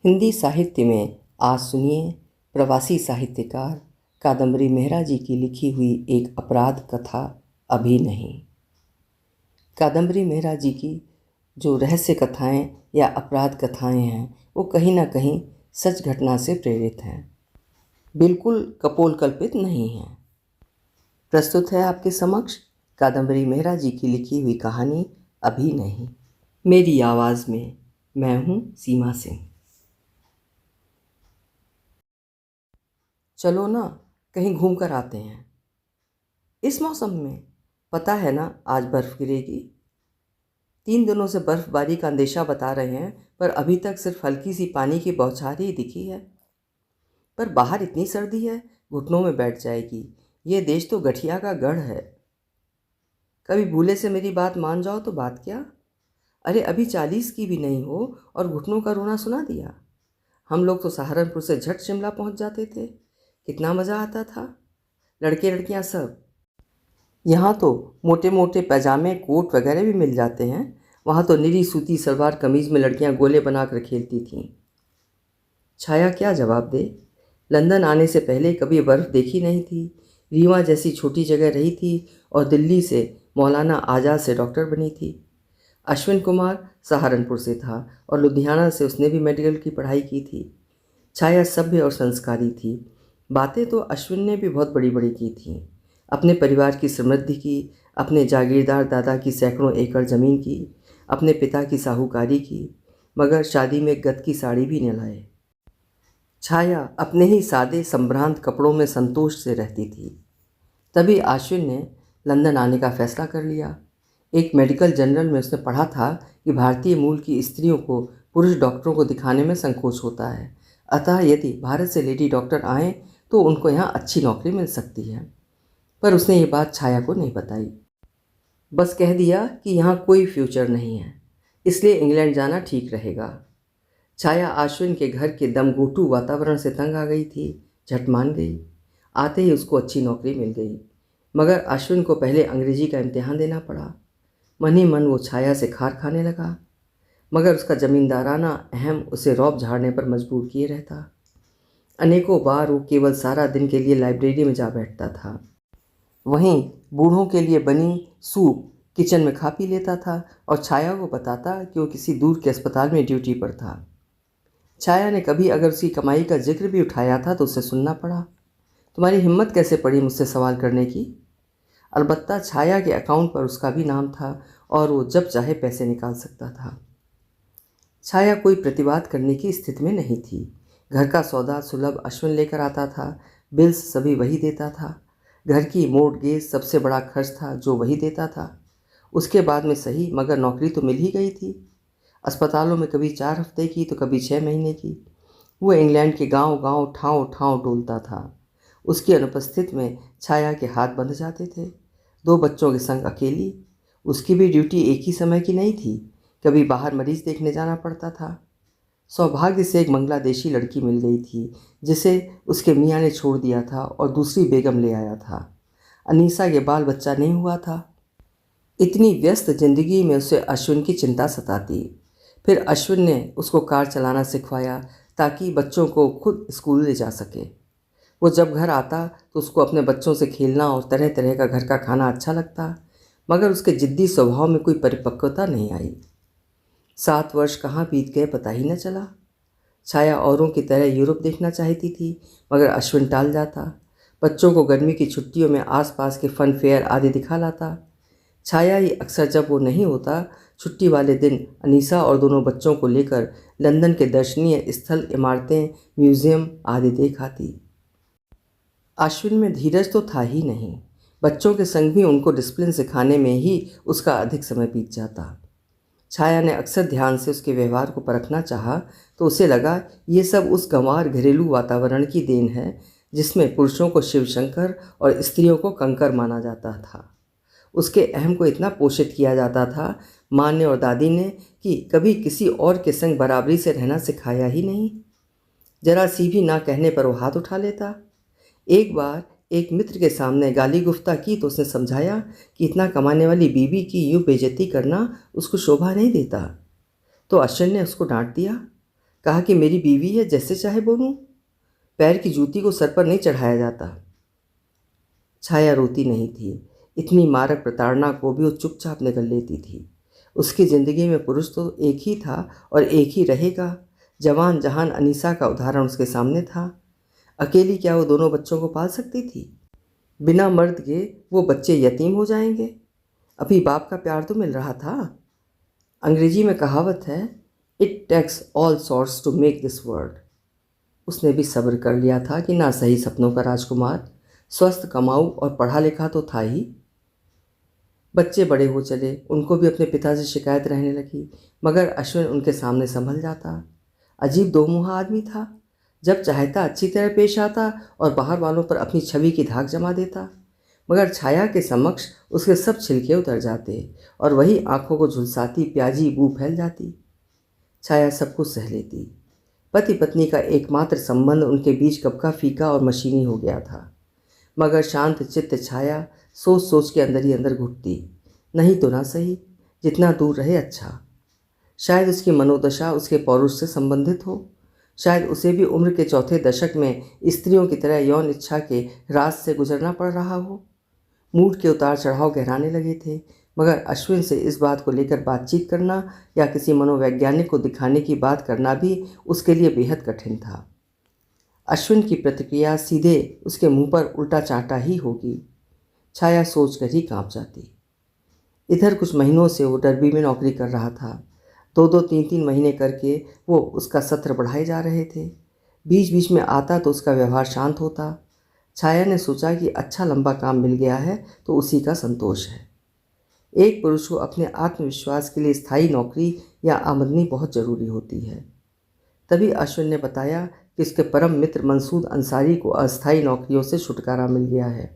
हिंदी साहित्य में आज सुनिए प्रवासी साहित्यकार कादम्बरी मेहरा जी की लिखी हुई एक अपराध कथा अभी नहीं। कादम्बरी मेहरा जी की जो रहस्य कथाएं या अपराध कथाएं हैं वो कहीं ना कहीं सच घटना से प्रेरित हैं, बिल्कुल कपोल कल्पित नहीं हैं। प्रस्तुत है आपके समक्ष कादम्बरी मेहरा जी की लिखी हुई कहानी अभी नहीं। मेरी आवाज़ में मैं हूँ सीमा सिंह। चलो ना कहीं घूम कर आते हैं इस मौसम में। पता है ना आज बर्फ़ गिरेगी। 3 दिनों से बर्फ़बारी का अंदेशा बता रहे हैं, पर अभी तक सिर्फ हल्की सी पानी की बौछार ही दिखी है। पर बाहर इतनी सर्दी है, घुटनों में बैठ जाएगी। ये देश तो गठिया का गढ़ है। कभी भूले से मेरी बात मान जाओ तो बात क्या। अरे अभी 40 की भी नहीं हो और घुटनों का रोना सुना दिया। हम लोग तो सहारनपुर से झट शिमला पहुंच जाते थे। कितना मज़ा आता था, लड़के लड़कियां सब। यहाँ तो मोटे मोटे पैजामे कोट वगैरह भी मिल जाते हैं। वहाँ तो निरी सूती सलवार कमीज़ में लड़कियाँ गोले बनाकर खेलती थीं। छाया क्या जवाब दे। लंदन आने से पहले कभी बर्फ़ देखी नहीं थी। रीवा जैसी छोटी जगह रही थी और दिल्ली से मौलाना आज़ाद से डॉक्टर बनी थी। अश्विन कुमार सहारनपुर से था और लुधियाना से उसने भी मेडिकल की पढ़ाई की थी। छाया सभ्य और संस्कारी थी। बातें तो अश्विन ने भी बहुत बड़ी बड़ी की थीं। अपने परिवार की समृद्धि की, अपने जागीरदार दादा की सैकड़ों एकड़ ज़मीन की, अपने पिता की साहूकारी की, मगर शादी में गत की साड़ी भी न लाए। छाया अपने ही सादे संभ्रांत कपड़ों में संतोष से रहती थी। तभी अश्विन ने लंदन आने का फैसला कर लिया। एक मेडिकल जर्नल में उसने पढ़ा था कि भारतीय मूल की स्त्रियों को पुरुष डॉक्टरों को दिखाने में संकोच होता है, अतः यदि भारत से लेडी डॉक्टर आएँ तो उनको यहाँ अच्छी नौकरी मिल सकती है। पर उसने ये बात छाया को नहीं बताई। बस कह दिया कि यहाँ कोई फ्यूचर नहीं है, इसलिए इंग्लैंड जाना ठीक रहेगा। छाया अश्विन के घर के दमघोंटू वातावरण से तंग आ गई थी। झट मान गई। आते ही उसको अच्छी नौकरी मिल गई, मगर अश्विन को पहले अंग्रेजी का इम्तिहान देना पड़ा। मन ही मन वो छाया से खार खाने लगा, मगर उसका ज़मींदाराना अहम उसे रौब झाड़ने पर मजबूर किए रहता। अनेकों बार वो केवल सारा दिन के लिए लाइब्रेरी में जा बैठता था। वहीं बूढ़ों के लिए बनी सूप किचन में खा पी लेता था और छाया को बताता कि वो किसी दूर के अस्पताल में ड्यूटी पर था। छाया ने कभी अगर उसकी कमाई का जिक्र भी उठाया था तो उसे सुनना पड़ा। तुम्हारी हिम्मत कैसे पड़ी मुझसे सवाल करने की। अलबत्ता छाया के अकाउंट पर उसका भी नाम था और वो जब चाहे पैसे निकाल सकता था। छाया कोई प्रतिवाद करने की स्थिति में नहीं थी। घर का सौदा सुलभ अश्विन लेकर आता था। बिल्स सभी वही देता था। घर की मोर्टगेज सबसे बड़ा खर्च था जो वही देता था। उसके बाद में सही, मगर नौकरी तो मिल ही गई थी। अस्पतालों में कभी 4 हफ्ते की तो कभी 6 महीने की। वो इंग्लैंड के गांव गांव ठाव ठाव डोलता था। उसकी अनुपस्थित में छाया के हाथ बंध जाते थे। 2 बच्चों के संग अकेली। उसकी भी ड्यूटी एक ही समय की नहीं थी। कभी बाहर मरीज देखने जाना पड़ता था। सौभाग्य से एक बांग्लादेशी लड़की मिल गई थी जिसे उसके मियाँ ने छोड़ दिया था और दूसरी बेगम ले आया था। अनीसा के बाल बच्चा नहीं हुआ था। इतनी व्यस्त जिंदगी में उसे अश्विन की चिंता सताती। फिर अश्विन ने उसको कार चलाना सिखवाया ताकि बच्चों को खुद स्कूल ले जा सके। वो जब घर आता तो उसको अपने बच्चों से खेलना और तरह तरह का घर का खाना अच्छा लगता, मगर उसके जिद्दी स्वभाव में कोई परिपक्वता नहीं आई। 7 वर्ष कहाँ बीत गए पता ही न चला। छाया औरों की तरह यूरोप देखना चाहती थी, मगर अश्विन टाल जाता। बच्चों को गर्मी की छुट्टियों में आसपास के फन फेयर आदि दिखा लाता। छाया ही अक्सर जब वो नहीं होता, छुट्टी वाले दिन अनीसा और दोनों बच्चों को लेकर लंदन के दर्शनीय स्थल, इमारतें, म्यूज़ियम आदि देख आती। अश्विन में धीरज तो था ही नहीं। बच्चों के संग भी उनको डिसिप्लिन सिखाने में ही उसका अधिक समय बीत जाता। छाया ने अक्सर ध्यान से उसके व्यवहार को परखना चाहा तो उसे लगा ये सब उस गंवार घरेलू वातावरण की देन है जिसमें पुरुषों को शिवशंकर और स्त्रियों को कंकर माना जाता था। उसके अहम को इतना पोषित किया जाता था, माँ ने और दादी ने, कि कभी किसी और के संग बराबरी से रहना सिखाया ही नहीं। जरा सी भी ना कहने पर वो हाथ उठा लेता। एक बार एक मित्र के सामने गाली गुफ्ता की तो उसने समझाया कि इतना कमाने वाली बीवी की यूँ बेइज्जती करना उसको शोभा नहीं देता। तो अश्विन ने उसको डांट दिया। कहा कि मेरी बीवी है, जैसे चाहे बोलूं। पैर की जूती को सर पर नहीं चढ़ाया जाता। छाया रोती नहीं थी। इतनी मारक प्रताड़ना को भी वो चुपचाप निगल लेती थी। उसकी ज़िंदगी में पुरुष तो एक ही था और एक ही रहेगा। जवान जहान अनीसा का उदाहरण उसके सामने था। अकेली क्या वो दोनों बच्चों को पाल सकती थी? बिना मर्द के वो बच्चे यतीम हो जाएंगे। अभी बाप का प्यार तो मिल रहा था। अंग्रेजी में कहावत है, it takes all sorts to make this world. उसने भी सब्र कर लिया था कि ना सही सपनों का राजकुमार, स्वस्थ, कमाऊ और पढ़ा लिखा तो था ही। बच्चे बड़े हो चले, उनको भी अपने पिता से शिकायत रहने लगी, मगर अश्विन उनके सामने संभल जाता। अजीब दो मुँहा आदमी था। जब चाहता अच्छी तरह पेश आता और बाहर वालों पर अपनी छवि की धाक जमा देता, मगर छाया के समक्ष उसके सब छिलके उतर जाते और वही आंखों को झुलसाती प्याजी बू फैल जाती। छाया सब कुछ सह लेती। पति पत्नी का एकमात्र संबंध उनके बीच कब का फीका और मशीनी हो गया था। मगर शांत चित्त छाया सोच सोच के अंदर ही अंदर घुटती, नहीं तो ना सही, जितना दूर रहे अच्छा। शायद उसकी मनोदशा उसके पौरुष से संबंधित हो। शायद उसे भी उम्र के चौथे दशक में स्त्रियों की तरह यौन इच्छा के रास से गुजरना पड़ रहा हो। मूड के उतार चढ़ाव गहराने लगे थे, मगर अश्विन से इस बात को लेकर बातचीत करना या किसी मनोवैज्ञानिक को दिखाने की बात करना भी उसके लिए बेहद कठिन था। अश्विन की प्रतिक्रिया सीधे उसके मुंह पर उल्टा चांटा ही होगी। छाया सोच कर ही कांप जाती। इधर कुछ महीनों से वो डर्बी में नौकरी कर रहा था। 2-2, 3-3 महीने करके वो उसका सत्र बढ़ाए जा रहे थे। बीच बीच में आता तो उसका व्यवहार शांत होता। छाया ने सोचा कि अच्छा लंबा काम मिल गया है तो उसी का संतोष है। एक पुरुष को अपने आत्मविश्वास के लिए स्थायी नौकरी या आमदनी बहुत ज़रूरी होती है। तभी अश्विन ने बताया कि उसके परम मित्र मंसूद अंसारी को अस्थायी नौकरियों से छुटकारा मिल गया है।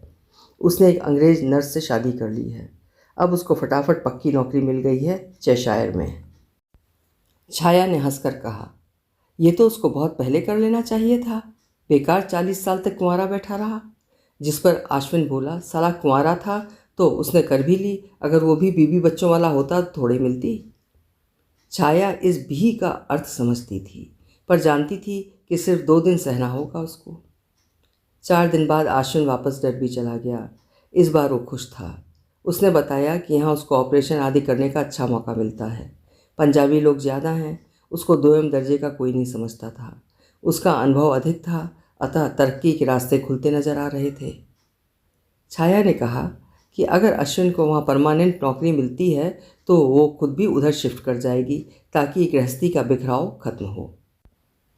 उसने एक अंग्रेज नर्स से शादी कर ली है। अब उसको फटाफट पक्की नौकरी मिल गई है चेशायर में। छाया ने हंसकर कहा, ये तो उसको बहुत पहले कर लेना चाहिए था। बेकार 40 साल तक कुंवारा बैठा रहा। जिस पर अश्विन बोला, साला कुंवारा था तो उसने कर भी ली, अगर वो भी बीवी बच्चों वाला होता तो थोड़े मिलती। छाया इस भी का अर्थ समझती थी, पर जानती थी कि सिर्फ 2 दिन सहना होगा उसको। 4 दिन बाद अश्विन वापस डर्बी चला गया। इस बार वो खुश था। उसने बताया कि यहाँ उसको ऑपरेशन आदि करने का अच्छा मौका मिलता है। पंजाबी लोग ज़्यादा हैं, उसको दोयम दर्जे का कोई नहीं समझता था। उसका अनुभव अधिक था, अतः तरक्की के रास्ते खुलते नजर आ रहे थे। छाया ने कहा कि अगर अश्विन को वहाँ परमानेंट नौकरी मिलती है तो वो खुद भी उधर शिफ्ट कर जाएगी ताकि गृहस्थी का बिखराव खत्म हो।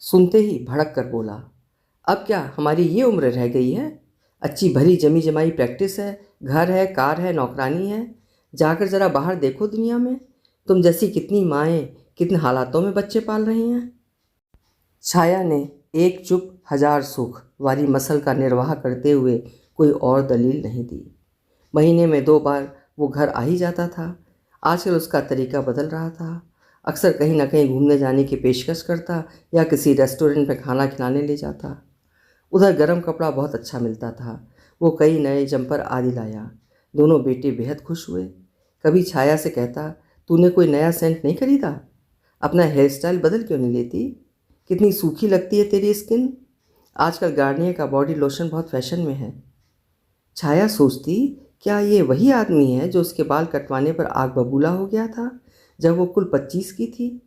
सुनते ही भड़क कर बोला, अब क्या हमारी ये उम्र रह गई है? अच्छी भली जमी जमाई प्रैक्टिस है, घर है, कार है, नौकरानी है। जाकर ज़रा बाहर देखो दुनिया में, तुम जैसी कितनी माएँ कितने हालातों में बच्चे पाल रही हैं। छाया ने एक चुप हजार सुख वाली मसल का निर्वाह करते हुए कोई और दलील नहीं दी। महीने में 2 बार वो घर आ ही जाता था। आजकल उसका तरीका बदल रहा था। अक्सर कहीं ना कहीं घूमने जाने की पेशकश करता या किसी रेस्टोरेंट में खाना खिलाने ले जाता। उधर गर्म कपड़ा बहुत अच्छा मिलता था। वो कई नए जंपर आदि लाया। दोनों बेटे बेहद खुश हुए। कभी छाया से कहता, तूने कोई नया सेंट नहीं खरीदा? अपना हेयर स्टाइल बदल क्यों नहीं लेती? कितनी सूखी लगती है तेरी स्किन। आजकल गार्नियर का बॉडी लोशन बहुत फैशन में है। छाया सोचती, क्या ये वही आदमी है जो उसके बाल कटवाने पर आग बबूला हो गया था जब वो कुल 25 की थी?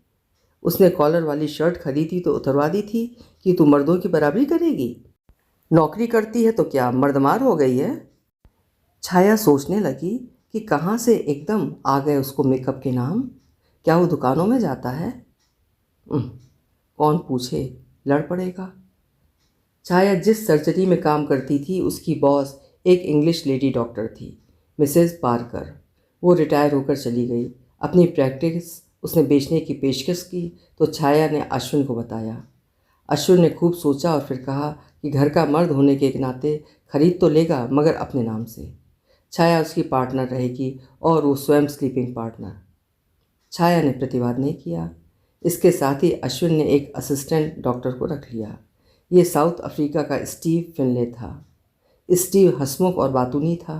उसने कॉलर वाली शर्ट खरीदी तो उतरवा दी थी कि तू मर्दों की बराबरी करेगी। नौकरी करती है तो क्या मर्दमार हो गई है? छाया सोचने लगी कि कहाँ से एकदम आ गए उसको मेकअप के नाम। क्या वो दुकानों में जाता है? कौन पूछे, लड़ पड़ेगा। छाया जिस सर्जरी में काम करती थी उसकी बॉस एक इंग्लिश लेडी डॉक्टर थी, मिसेस पार्कर। वो रिटायर होकर चली गई। अपनी प्रैक्टिस उसने बेचने की पेशकश की तो छाया ने अश्विन को बताया। अश्विन ने खूब सोचा और फिर कहा कि घर का मर्द होने के नाते खरीद तो लेगा मगर अपने नाम से। छाया उसकी पार्टनर रहेगी और वो स्वयं स्लीपिंग पार्टनर। छाया ने प्रतिवाद नहीं किया। इसके साथ ही अश्विन ने एक असिस्टेंट डॉक्टर को रख लिया। ये साउथ अफ्रीका का स्टीव फिनले था। स्टीव हंसमुख और बातूनी था।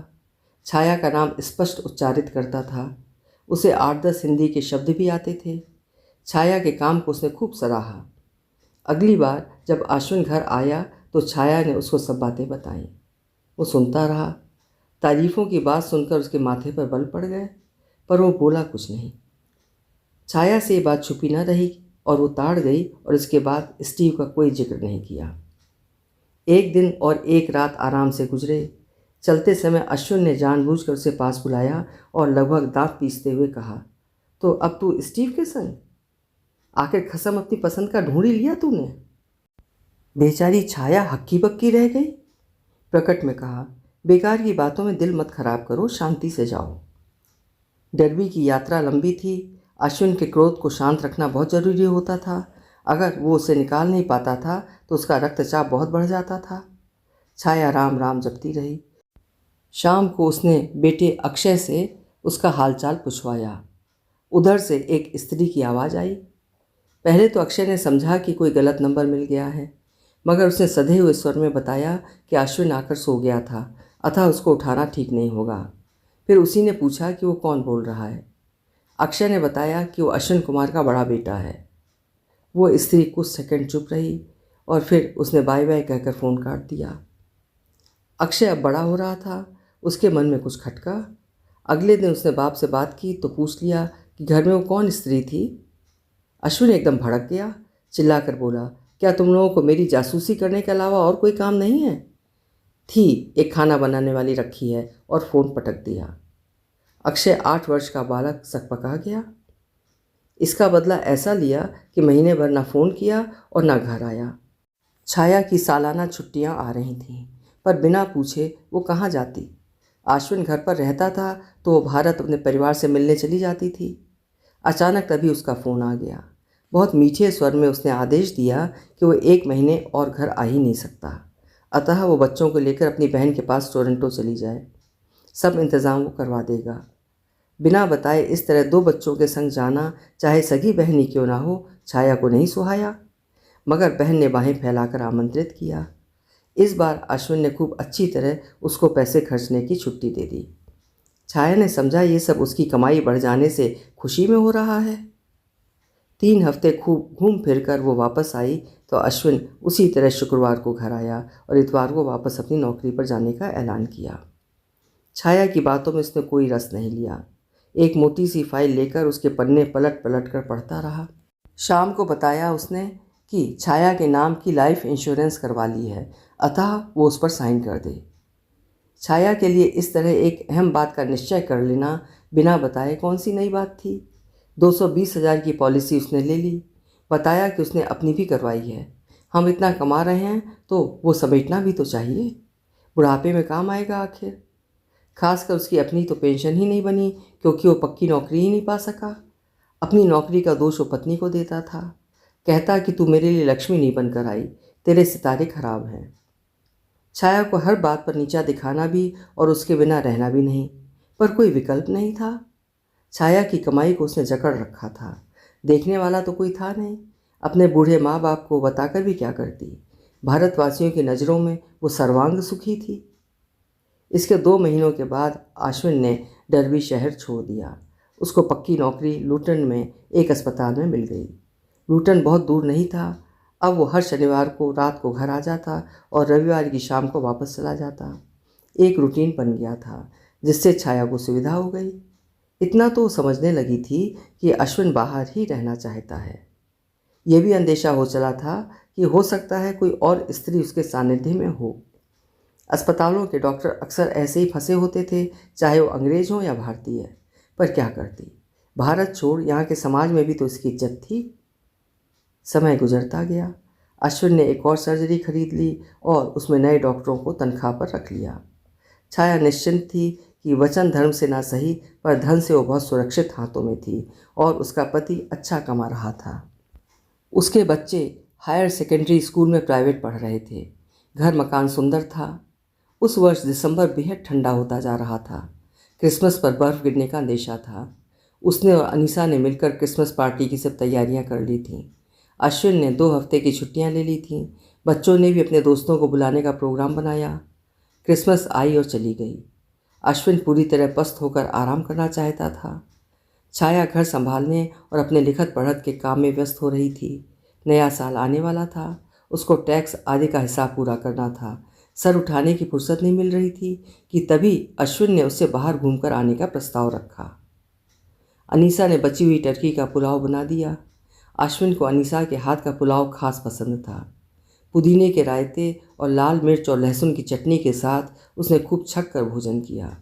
छाया का नाम स्पष्ट उच्चारित करता था। उसे 8-10 हिंदी के शब्द भी आते थे। छाया के काम को उसने खूब सराहा। अगली बार जब अश्विन घर आया तो छाया ने उसको सब बातें बताईं। वो सुनता रहा। तारीफ़ों की बात सुनकर उसके माथे पर बल पड़ गए, पर वो बोला कुछ नहीं। छाया से ये बात छुपी न रही और वो ताड़ गई और इसके बाद स्टीव का कोई जिक्र नहीं किया। एक दिन और एक रात आराम से गुजरे। चलते समय अश्विन ने जानबूझकर उसे पास बुलाया और लगभग दांत पीसते हुए कहा, तो अब तू स्टीव के संग? आखिर खसम अपनी पसंद का ढूंढ ही लिया तूने? बेचारी छाया हक्की बक्की रह गई। प्रकट में कहा, बेकार की बातों में दिल मत खराब करो, शांति से जाओ। डरबी की यात्रा लंबी थी। अश्विन के क्रोध को शांत रखना बहुत ज़रूरी होता था। अगर वो उसे निकाल नहीं पाता था तो उसका रक्तचाप बहुत बढ़ जाता था। छाया राम राम जपती रही। शाम को उसने बेटे अक्षय से उसका हालचाल पूछवाया। उधर से एक स्त्री की आवाज़ आई। पहले तो अक्षय ने समझा कि कोई गलत नंबर मिल गया है, मगर उसने सधे हुए स्वर में बताया कि अश्विन आकर सो गया था, अतः उसको उठाना ठीक नहीं होगा। फिर उसी ने पूछा कि वो कौन बोल रहा है। अक्षय ने बताया कि वो अश्विन कुमार का बड़ा बेटा है। वो स्त्री कुछ सेकंड चुप रही और फिर उसने बाय बाय कहकर फ़ोन काट दिया। अक्षय अब बड़ा हो रहा था। उसके मन में कुछ खटका। अगले दिन उसने बाप से बात की तो पूछ लिया कि घर में वो कौन स्त्री थी। अश्विन एकदम भड़क गया, चिल्लाकर बोला, क्या तुम लोगों को मेरी जासूसी करने के अलावा और कोई काम नहीं है? थी, एक खाना बनाने वाली रखी है, और फ़ोन पटक दिया। अक्षय 8 वर्ष का बालक सकपका गया। इसका बदला ऐसा लिया कि महीने भर ना फ़ोन किया और ना घर आया। छाया की सालाना छुट्टियां आ रही थीं, पर बिना पूछे वो कहाँ जाती। अश्विन घर पर रहता था तो वो भारत अपने परिवार से मिलने चली जाती थी। अचानक तभी उसका फ़ोन आ गया। बहुत मीठे स्वर में उसने आदेश दिया कि वो 1 महीने और घर आ ही नहीं सकता, अतः वो बच्चों को लेकर अपनी बहन के पास टोरंटो चली जाए। सब इंतज़ाम वो करवा देगा। बिना बताए इस तरह 2 बच्चों के संग जाना, चाहे सगी बहन ही क्यों ना हो, छाया को नहीं सुहाया, मगर बहन ने बाहें फैलाकर आमंत्रित किया। इस बार अश्विन ने खूब अच्छी तरह उसको पैसे खर्चने की छुट्टी दे दी। छाया ने समझा ये सब उसकी कमाई बढ़ जाने से खुशी में हो रहा है। 3 हफ्ते खूब घूम फिर कर वो वापस आई तो अश्विन उसी तरह शुक्रवार को घर आया और इतवार को वापस अपनी नौकरी पर जाने का ऐलान किया। छाया की बातों में उसने कोई रस नहीं लिया। एक मोटी सी फाइल लेकर उसके पन्ने पलट पलट कर पढ़ता रहा। शाम को बताया उसने कि छाया के नाम की लाइफ इंश्योरेंस करवा ली है, अतः वो उस पर साइन कर दे। छाया के लिए इस तरह एक अहम बात का निश्चय कर लेना बिना बताए कौन सी नई बात थी। 220,000 की पॉलिसी उसने ले ली। बताया कि उसने अपनी भी करवाई है। हम इतना कमा रहे हैं तो वो समेटना भी तो चाहिए, बुढ़ापे में काम आएगा आखिर। खासकर उसकी अपनी तो पेंशन ही नहीं बनी क्योंकि वो पक्की नौकरी ही नहीं पा सका। अपनी नौकरी का दोष वो पत्नी को देता था। कहता कि तू मेरे लिए लक्ष्मी नहीं बनकर आई, तेरे सितारे खराब हैं। छाया को हर बात पर नीचा दिखाना भी और उसके बिना रहना भी नहीं, पर कोई विकल्प नहीं था। छाया की कमाई को उसने जकड़ रखा था। देखने वाला तो कोई था नहीं। अपने बूढ़े माँ बाप को बताकर भी क्या करती। भारतवासियों की नज़रों में वो सर्वांग सुखी थी। इसके 2 महीनों के बाद अश्विन ने डर्बी शहर छोड़ दिया। उसको पक्की नौकरी लूटन में एक अस्पताल में मिल गई। लूटन बहुत दूर नहीं था। अब वो हर शनिवार को रात को घर आ जाता और रविवार की शाम को वापस चला जाता। एक रूटीन बन गया था जिससे छाया को सुविधा हो गई। इतना तो समझने लगी थी कि अश्विन बाहर ही रहना चाहता है। यह भी अंदेशा हो चला था कि हो सकता है कोई और स्त्री उसके सानिध्य में हो। अस्पतालों के डॉक्टर अक्सर ऐसे ही फंसे होते थे, चाहे वो अंग्रेज हों या भारतीय। पर क्या करती, भारत छोड़ यहाँ के समाज में भी तो इसकी इज्जत थी। समय गुजरता गया। अश्विन ने एक और सर्जरी खरीद ली और उसमें नए डॉक्टरों को तनख्वाह पर रख लिया। छाया निश्चिंत थी कि वचन धर्म से ना सही पर धन से वो बहुत सुरक्षित हाथों में थी और उसका पति अच्छा कमा रहा था। उसके बच्चे हायर सेकेंडरी स्कूल में प्राइवेट पढ़ रहे थे। घर मकान सुंदर था। उस वर्ष दिसंबर बेहद ठंडा होता जा रहा था। क्रिसमस पर बर्फ़ गिरने का अंदेशा था। उसने और अनीसा ने मिलकर क्रिसमस पार्टी की सब तैयारियां कर ली थीं। अश्विन ने 2 हफ्ते की छुट्टियां ले ली थीं। बच्चों ने भी अपने दोस्तों को बुलाने का प्रोग्राम बनाया। क्रिसमस आई और चली गई। अश्विन पूरी तरह पस्त होकर आराम करना चाहता था। छाया घर संभालने और अपने लिखत पढ़त के काम में व्यस्त हो रही थी, नया साल आने वाला था। उसको टैक्स आदि का हिसाब पूरा करना था। सर उठाने की फुर्सत नहीं मिल रही थी कि तभी अश्विन ने उससे बाहर घूमकर आने का प्रस्ताव रखा। अनीसा ने बची हुई टर्की का पुलाव बना दिया। अश्विन को अनीसा के हाथ का पुलाव खास पसंद था। पुदीने के रायते और लाल मिर्च और लहसुन की चटनी के साथ उसने खूब छक कर भोजन किया।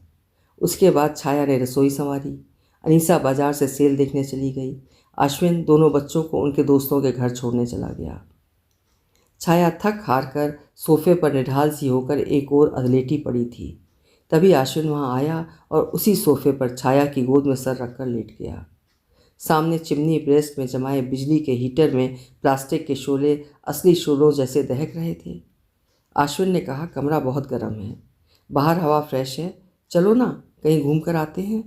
उसके बाद छाया ने रसोई संवारी। अनीसा बाजार से सेल देखने चली गई। अश्विन दोनों बच्चों को उनके दोस्तों के घर छोड़ने चला गया। छाया थक हार कर सोफे पर निढाल सी होकर एक ओर अधलेटी पड़ी थी। तभी अश्विन वहाँ आया और उसी सोफे पर छाया की गोद में सर रखकर लेट गया। सामने चिमनी ब्रेस्ट में जमाए बिजली के हीटर में प्लास्टिक के शोले असली शोलों जैसे दहक रहे थे। अश्विन ने कहा, कमरा बहुत गर्म है, बाहर हवा फ्रेश है, चलो ना कहीं घूम कर आते हैं।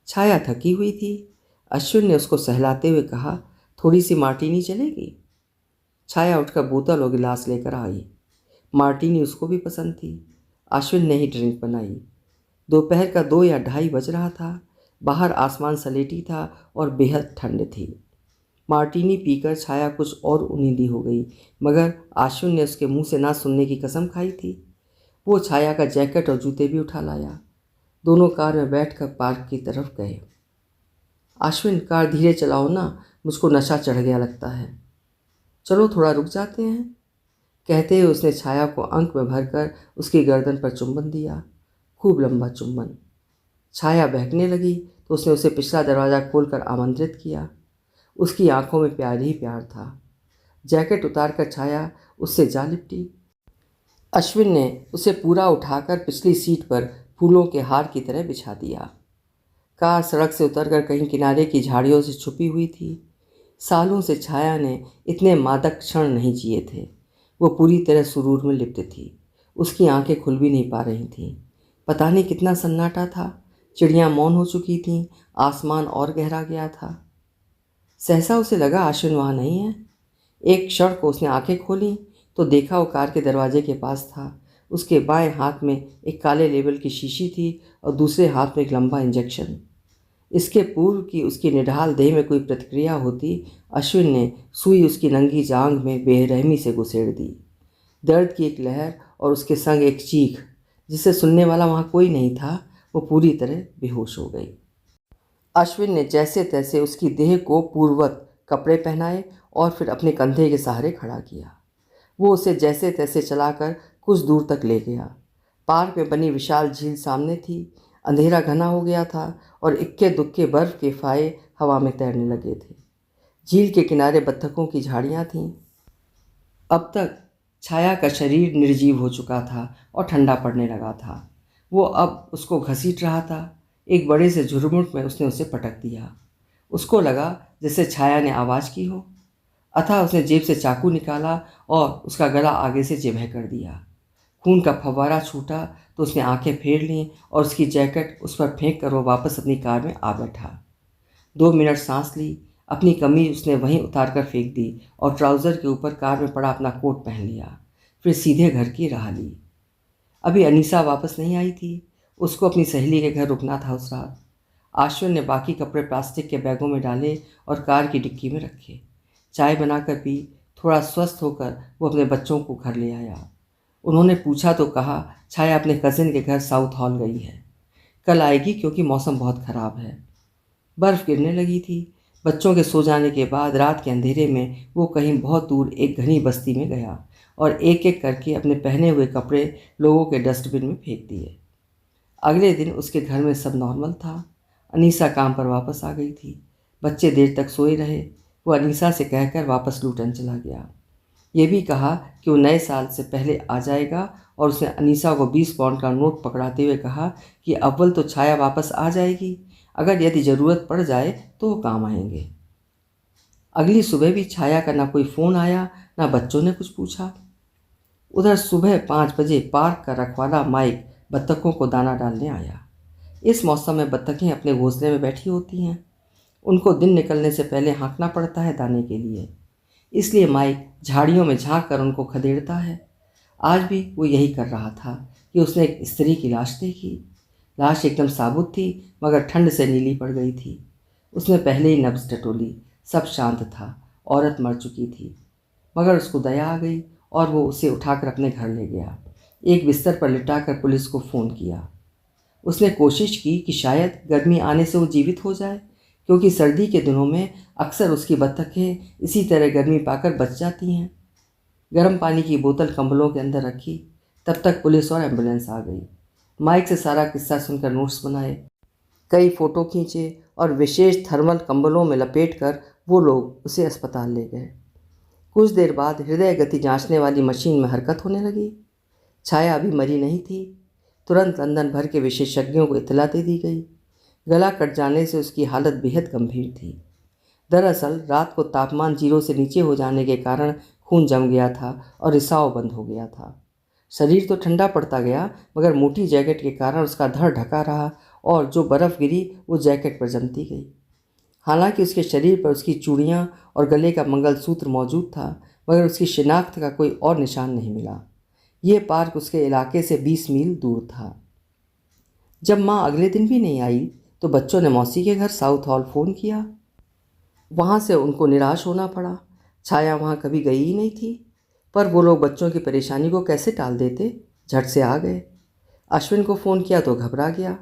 छाया थकी हुई थी। अश्विन ने उसको सहलाते हुए कहा, थोड़ी सी मार्टीनी चलेगी। छाया उठकर बोतल और गिलास लेकर आई। मार्टीनी उसको भी पसंद थी। अश्विन ने ही ड्रिंक बनाई। दोपहर का 2 या 2:30 बज रहा था। बाहर आसमान सलेटी था और बेहद ठंड थी। मार्टीनी पीकर छाया कुछ और उन्नीदी हो गई, मगर अश्विन ने उसके मुंह से ना सुनने की कसम खाई थी। वो छाया का जैकेट और जूते भी उठा लाया। दोनों कार में बैठकर पार्क की तरफ गए। अश्विन, कार धीरे चलाओ ना, मुझको नशा चढ़ गया लगता है। चलो थोड़ा रुक जाते हैं। कहते हुए उसने छाया को अंक में भरकर उसकी गर्दन पर चुंबन दिया। खूब लंबा चुंबन। छाया बहकने लगी तो उसने उसे पिछला दरवाज़ा खोलकर आमंत्रित किया। उसकी आंखों में प्यार ही प्यार था। जैकेट उतारकर छाया उससे जा लिपटी। अश्विन ने उसे पूरा उठाकर पिछली सीट पर फूलों के हार की तरह बिछा दिया। कार सड़क से उतरकर कहीं किनारे की झाड़ियों से छुपी हुई थी। सालों से छाया ने इतने मादक क्षण नहीं जिए थे। वो पूरी तरह सुरूर में लिप्त थी। उसकी आंखें खुल भी नहीं पा रही थीं। पता नहीं कितना सन्नाटा था। चिड़ियाँ मौन हो चुकी थीं। आसमान और गहरा गया था। सहसा उसे लगा अश्विन वहाँ नहीं है। एक क्षण को उसने आंखें खोली तो देखा वो कार के दरवाजे के पास था। उसके बाएं हाथ में एक काले लेबल की शीशी थी और दूसरे हाथ में एक लंबा इंजेक्शन। इसके पूर्व कि उसकी निढाल देह में कोई प्रतिक्रिया होती, अश्विन ने सुई उसकी नंगी जांघ में बेरहमी से घुसेड़ दी। दर्द की एक लहर और उसके संग एक चीख, जिसे सुनने वाला वहाँ कोई नहीं था। वो पूरी तरह बेहोश हो गई। अश्विन ने जैसे तैसे उसकी देह को पूर्ववत कपड़े पहनाए और फिर अपने कंधे के सहारे खड़ा किया। वो उसे जैसे तैसे चलाकर कुछ दूर तक ले गया। पार्क में बनी विशाल झील सामने थी। अंधेरा घना हो गया था और इक्के दुक्के बर्फ के फाये हवा में तैरने लगे थे। झील के किनारे बत्तखों की झाड़ियाँ थीं। अब तक छाया का शरीर निर्जीव हो चुका था और ठंडा पड़ने लगा था। वो अब उसको घसीट रहा था। एक बड़े से झुरमुट में उसने उसे पटक दिया। उसको लगा जैसे छाया ने आवाज़ की हो। अतः उसने जेब से चाकू निकाला और उसका गला आगे से जिभे कर दिया। खून का फव्वारा छूटा तो उसने आंखें फेर लीं और उसकी जैकेट उस पर फेंक कर वो वापस अपनी कार में आ बैठा। 2 मिनट सांस ली। अपनी कमीज उसने वहीं उतार कर फेंक दी और ट्राउज़र के ऊपर कार में पड़ा अपना कोट पहन लिया। फिर सीधे घर की राह ली। अभी अनीसा वापस नहीं आई थी। उसको अपनी सहेली के घर रुकना था उस रात। अश्विन ने बाकी कपड़े प्लास्टिक के बैगों में डाले और कार की डिक्की में रखे। चाय बनाकर पी। थोड़ा स्वस्थ होकर वो अपने बच्चों को घर ले आया। उन्होंने पूछा तो कहा, छाया अपने कज़िन के घर साउथ हॉल गई है। कल आएगी क्योंकि मौसम बहुत ख़राब है। बर्फ़ गिरने लगी थी। बच्चों के सो जाने के बाद रात के अंधेरे में वो कहीं बहुत दूर एक घनी बस्ती में गया और एक एक करके अपने पहने हुए कपड़े लोगों के डस्टबिन में फेंक दिए। अगले दिन उसके घर में सब नॉर्मल था। अनीसा काम पर वापस आ गई थी। बच्चे देर तक सोए रहे। वो अनीसा से कहकर वापस लूटन चला गया। ये भी कहा कि वो नए साल से पहले आ जाएगा और उसने अनीसा को 20 पाउंड का नोट पकड़ाते हुए कहा कि अव्वल तो छाया वापस आ जाएगी, अगर यदि ज़रूरत पड़ जाए तो वो काम आएंगे। अगली सुबह भी छाया का ना कोई फ़ोन आया, ना बच्चों ने कुछ पूछा। उधर सुबह 5 बजे पार्क का रखवाला माइक बत्तखों को दाना डालने आया। इस मौसम में बत्तखें अपने घोंसले में बैठी होती हैं। उनको दिन निकलने से पहले हाँकना पड़ता है दाने के लिए। इसलिए माइक झाड़ियों में झांक कर उनको खदेड़ता है। आज भी वो यही कर रहा था कि उसने एक स्त्री की लाश देखी। लाश एकदम साबुत थी मगर ठंड से नीली पड़ गई थी। उसने पहले ही नब्ज़ टटोली। सब शांत था औरत मर चुकी थी, मगर उसको दया आ गई और वो उसे उठाकर अपने घर ले गया। एक बिस्तर पर लिटाकर पुलिस को फ़ोन किया। उसने कोशिश की कि शायद गर्मी आने से वो जीवित हो जाए, क्योंकि सर्दी के दिनों में अक्सर उसकी बत्तखें इसी तरह गर्मी पाकर बच जाती हैं। गर्म पानी की बोतल कंबलों के अंदर रखी। तब तक पुलिस और एम्बुलेंस आ गई। माइक से सारा किस्सा सुनकर नोट्स बनाए, कई फ़ोटो खींचे और विशेष थर्मल कंबलों में लपेटकर वो लोग उसे अस्पताल ले गए। कुछ देर बाद हृदय गति जांचने वाली मशीन में हरकत होने लगी। छाया अभी मरी नहीं थी। तुरंत लंदन भर के विशेषज्ञों को इत्तला दे दी गई। गला कट जाने से उसकी हालत बेहद गंभीर थी। दरअसल रात को तापमान 0 से नीचे हो जाने के कारण खून जम गया था और रिसाव बंद हो गया था। शरीर तो ठंडा पड़ता गया, मगर मोटी जैकेट के कारण उसका धड़ ढका रहा और जो बर्फ़ गिरी वो जैकेट पर जमती गई। हालांकि उसके शरीर पर उसकी चूड़ियाँ और गले का मंगलसूत्र मौजूद था, मगर उसकी शिनाख्त का कोई और निशान नहीं मिला। ये पार्क उसके इलाके से 20 मील दूर था। जब माँ अगले दिन भी नहीं आई तो बच्चों ने मौसी के घर साउथ हॉल फ़ोन किया। वहाँ से उनको निराश होना पड़ा। छाया वहाँ कभी गई ही नहीं थी, पर वो लोग बच्चों की परेशानी को कैसे टाल देते। झट से आ गए। अश्विन को फ़ोन किया तो घबरा गया।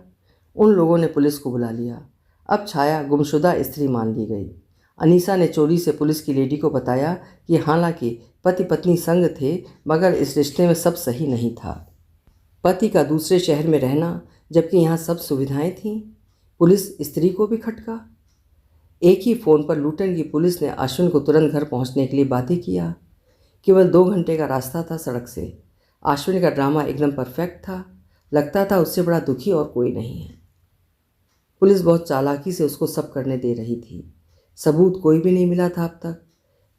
उन लोगों ने पुलिस को बुला लिया। अब छाया गुमशुदा स्त्री मान ली गई। अनीसा ने चोरी से पुलिस की लेडी को बताया कि हालांकि पति पत्नी संग थे, मगर इस रिश्ते में सब सही नहीं था। पति का दूसरे शहर में रहना, जबकि यहाँ सब सुविधाएं थीं। पुलिस स्त्री को भी खटका। एक ही फ़ोन पर लुटन की पुलिस ने अश्विन को तुरंत घर पहुँचने के लिए बातें किया। केवल 2 घंटे का रास्ता था सड़क से। अश्विन का ड्रामा एकदम परफेक्ट था। लगता था उससे बड़ा दुखी और कोई नहीं है। पुलिस बहुत चालाकी से उसको सब करने दे रही थी। सबूत कोई भी नहीं मिला था अब तक,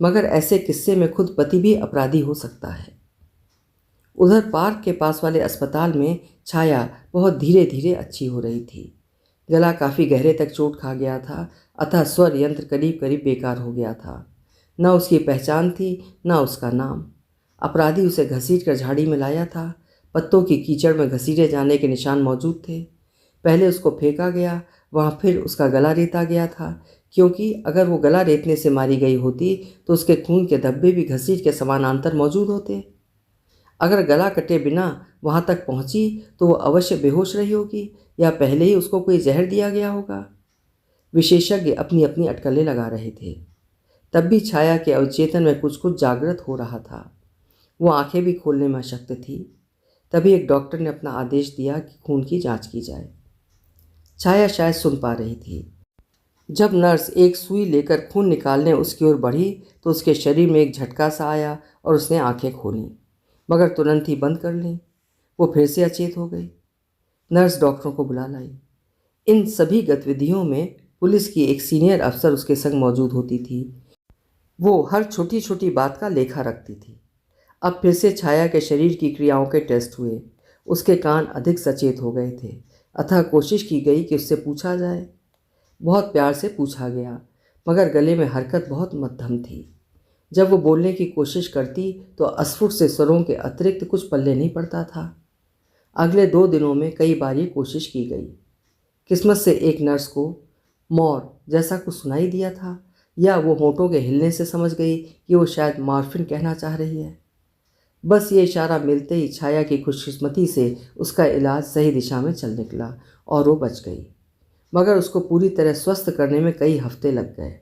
मगर ऐसे किस्से में खुद पति भी अपराधी हो सकता है। उधर पार्क के पास वाले अस्पताल में छाया बहुत धीरे धीरे अच्छी हो रही थी। गला काफ़ी गहरे तक चोट खा गया था, अतः स्वर यंत्र करीब करीब बेकार हो गया था। न उसकी पहचान थी, न उसका नाम। अपराधी उसे घसीट कर झाड़ी में लाया था। पत्तों की कीचड़ में घसीटे जाने के निशान मौजूद थे। पहले उसको फेंका गया, वहाँ फिर उसका गला रेता गया था, क्योंकि अगर वो गला रेतने से मारी गई होती तो उसके खून के धब्बे भी घसीट के समानांतर मौजूद होते। अगर गला कटे बिना वहाँ तक पहुँची तो वो अवश्य बेहोश रही होगी, या पहले ही उसको कोई जहर दिया गया होगा। विशेषज्ञ अपनी अपनी अटकलें लगा रहे थे। तब भी छाया के अवचेतन में कुछ कुछ जागृत हो रहा था। वो आंखें भी खोलने में अशक्त थी। तभी एक डॉक्टर ने अपना आदेश दिया कि खून की जांच की जाए। छाया शायद सुन पा रही थी। जब नर्स एक सुई लेकर खून निकालने उसकी ओर बढ़ी तो उसके शरीर में एक झटका सा आया और उसने आंखें खोलीं, मगर तुरंत ही बंद कर लीं। वो फिर से अचेत हो गई। नर्स डॉक्टरों को बुला लाई। इन सभी गतिविधियों में पुलिस की एक सीनियर अफसर उसके संग मौजूद होती थी। वो हर छोटी छोटी बात का लेखा रखती थी। अब फिर से छाया के शरीर की क्रियाओं के टेस्ट हुए। उसके कान अधिक सचेत हो गए थे, अतः कोशिश की गई कि उससे पूछा जाए। बहुत प्यार से पूछा गया, मगर गले में हरकत बहुत मध्यम थी। जब वो बोलने की कोशिश करती तो अस्फुट से स्वरों के अतिरिक्त कुछ पल्ले नहीं पड़ता था। अगले 2 दिनों में कई बार ये कोशिश की गई। किस्मत से एक नर्स को मौर जैसा कुछ सुनाई दिया था, या वो होंठों के हिलने से समझ गई कि वो शायद मॉर्फिन कहना चाह रही है। बस ये इशारा मिलते ही छाया की खुशकिस्मती से उसका इलाज सही दिशा में चल निकला और वो बच गई, मगर उसको पूरी तरह स्वस्थ करने में कई हफ्ते लग गए।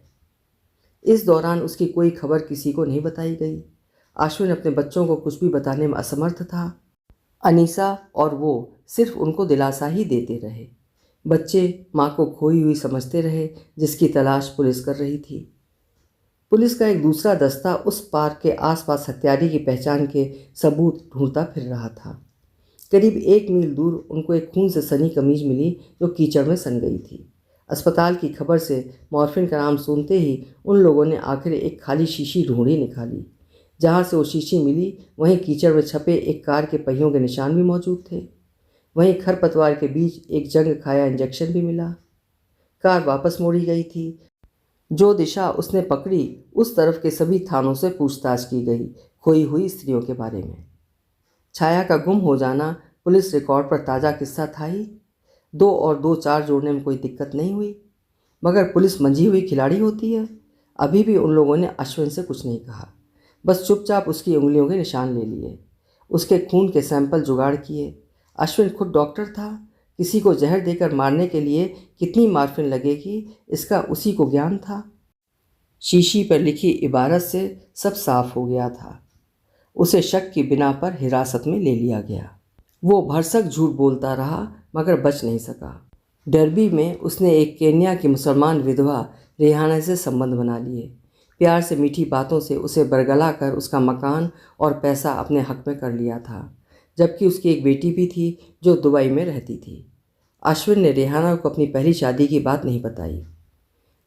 इस दौरान उसकी कोई खबर किसी को नहीं बताई गई। अश्विन अपने बच्चों को कुछ भी बताने में असमर्थ था। अनीसा और वो सिर्फ उनको दिलासा ही देते रहे। बच्चे माँ को खोई हुई समझते रहे, जिसकी तलाश पुलिस कर रही थी। पुलिस का एक दूसरा दस्ता उस पार्क के आसपास हत्यारे की पहचान के सबूत ढूंढता फिर रहा था। करीब 1 मील दूर उनको एक खून से सनी कमीज मिली जो कीचड़ में सन गई थी। अस्पताल की खबर से मॉर्फिन का नाम सुनते ही उन लोगों ने आखिर एक खाली शीशी ढूंढी निकाली। जहाँ से वो शीशी मिली वहीं कीचड़ में छपे एक कार के पहियों के निशान भी मौजूद थे। वहीं खरपतवार के बीच एक जंग खाया इंजेक्शन भी मिला। कार वापस मोड़ी गई थी। जो दिशा उसने पकड़ी उस तरफ के सभी थानों से पूछताछ की गई, खोई हुई स्त्रियों के बारे में। छाया का गुम हो जाना पुलिस रिकॉर्ड पर ताज़ा किस्सा था ही। 2 और 2 4 जोड़ने में कोई दिक्कत नहीं हुई, मगर पुलिस मंझी हुई खिलाड़ी होती है। अभी भी उन लोगों ने अश्विन से कुछ नहीं कहा, बस चुपचाप उसकी उंगलियों के निशान ले लिए, उसके खून के सैंपल जुगाड़ किए। अश्विन खुद डॉक्टर था, किसी को जहर देकर मारने के लिए कितनी मार्फिन लगेगी इसका उसी को ज्ञान था। शीशी पर लिखी इबारत से सब साफ हो गया था। उसे शक की बिना पर हिरासत में ले लिया गया। वो भरसक झूठ बोलता रहा मगर बच नहीं सका। डर्बी में उसने एक केन्या की मुसलमान विधवा रेहाना से संबंध बना लिए। प्यार से मीठी बातों से उसे बरगला कर उसका मकान और पैसा अपने हक में कर लिया था, जबकि उसकी एक बेटी भी थी जो दुबई में रहती थी। अश्विन ने रेहाना को अपनी पहली शादी की बात नहीं बताई।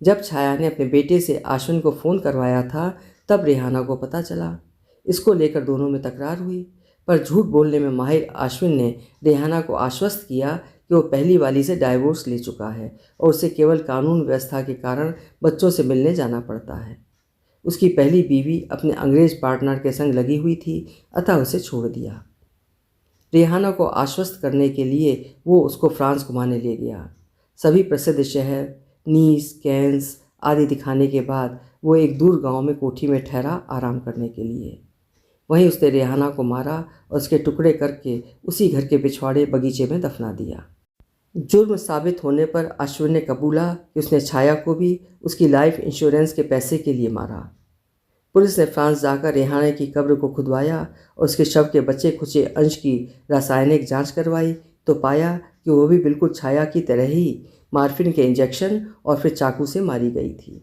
जब छाया ने अपने बेटे से अश्विन को फ़ोन करवाया था तब रेहाना को पता चला। इसको लेकर दोनों में तकरार हुई, पर झूठ बोलने में माहिर अश्विन ने रेहाना को आश्वस्त किया कि वो पहली वाली से डाइवोर्स ले चुका है और उसे केवल कानून व्यवस्था के कारण बच्चों से मिलने जाना पड़ता है। उसकी पहली बीवी अपने अंग्रेज पार्टनर के संग लगी हुई थी, अतः उसे छोड़ दिया। रेहाना को आश्वस्त करने के लिए वो उसको फ्रांस घुमाने ले गया। सभी प्रसिद्ध शहर नीस, कैंस आदि दिखाने के बाद वो एक दूर गांव में कोठी में ठहरा आराम करने के लिए। वहीं उसने रेहाना को मारा और उसके टुकड़े करके उसी घर के पिछवाड़े बगीचे में दफना दिया। जुर्म साबित होने पर अश्विन ने कबूला कि उसने छाया को भी उसकी लाइफ इंश्योरेंस के पैसे के लिए मारा। पुलिस ने फ्रांस जाकर रेहाना की कब्र को खुदवाया और उसके शव के बचे खुचे अंश की रासायनिक जांच करवाई तो पाया कि वो भी बिल्कुल छाया की तरह ही मार्फिन के इंजेक्शन और फिर चाकू से मारी गई थी।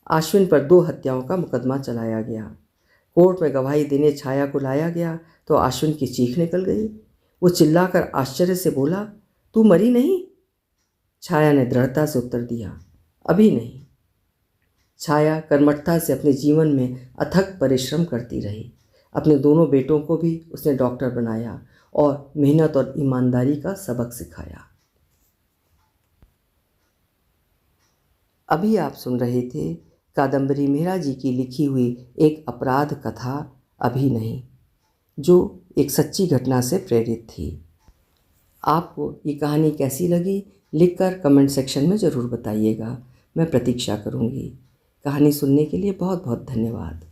अश्विन पर 2 हत्याओं का मुकदमा चलाया गया। कोर्ट में गवाही देने छाया को लाया गया तो अश्विन की चीख निकल गई। वो चिल्लाकर आश्चर्य से बोला, तू मरी नहीं? छाया ने दृढ़ता से उत्तर दिया, अभी नहीं। छाया कर्मठता से अपने जीवन में अथक परिश्रम करती रही। अपने दोनों बेटों को भी उसने डॉक्टर बनाया और मेहनत और ईमानदारी का सबक सिखाया। अभी आप सुन रहे थे कादम्बरी मेहरा जी की लिखी हुई एक अपराध कथा अभी नहीं, जो एक सच्ची घटना से प्रेरित थी। आपको ये कहानी कैसी लगी लिखकर कमेंट सेक्शन में ज़रूर बताइएगा। मैं प्रतीक्षा करूँगी। कहानी सुनने के लिए बहुत बहुत धन्यवाद।